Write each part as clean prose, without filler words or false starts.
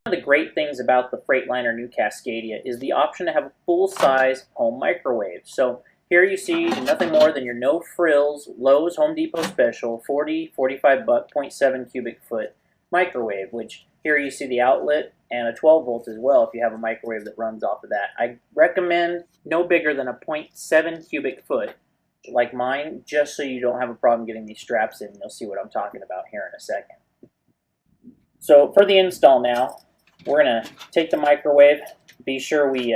One of the great things about the Freightliner New Cascadia is the option to have a full-size home microwave. So here you see nothing more than your no frills Lowe's Home Depot special 45 buck 0.7 cubic foot microwave, which here you see the outlet and a 12 volt as well if you have a microwave that runs off of that. I recommend no bigger than a 0.7 cubic foot like mine, just so you don't have a problem getting these straps in. You'll see what I'm talking about here in a second. So for the install now, we're going to take the microwave. Be sure we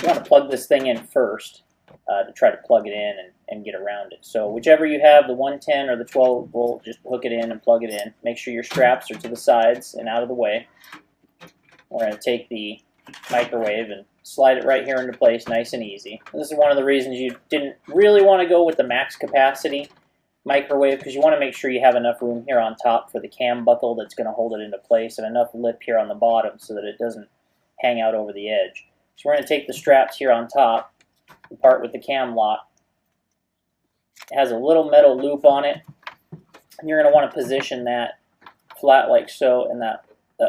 want to plug this thing in first to try to plug it in and get around it. So whichever you have, the 110 or the 12 volt, just hook it in and plug it in. Make sure your straps are to the sides and out of the way. We're going to take the microwave and slide it right here into place nice and easy. This is one of the reasons you didn't really want to go with the max capacity microwave, because you want to make sure you have enough room here on top for the cam buckle that's going to hold it into place, and enough lip here on the bottom so that it doesn't hang out over the edge. So we're going to take the straps here on top, the part with the cam lock. It has a little metal loop on it, and you're going to want to position that flat like so, and that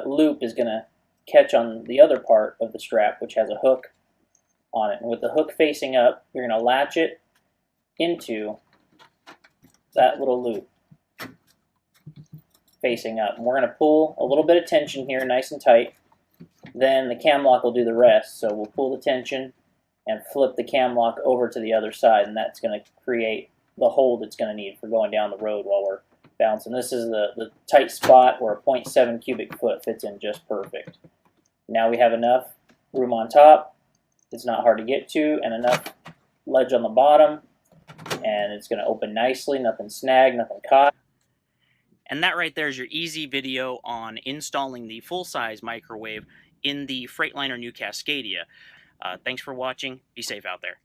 loop is going to catch on the other part of the strap, which has a hook on it. And with the hook facing up, you're going to latch it into that little loop facing up. And we're going to pull a little bit of tension here nice and tight. Then the cam lock will do the rest. So we'll pull the tension and flip the cam lock over to the other side, and that's going to create the hold it's going to need for going down the road while we're bouncing. This is the tight spot where a 0.7 cubic foot fits in just perfect. Now we have enough room on top, it's not hard to get to, and enough ledge on the bottom, and it's going to open nicely, nothing snagged, nothing caught. And that right there is your easy video on installing the full-size microwave in the Freightliner New Cascadia. Thanks for watching. Be safe out there.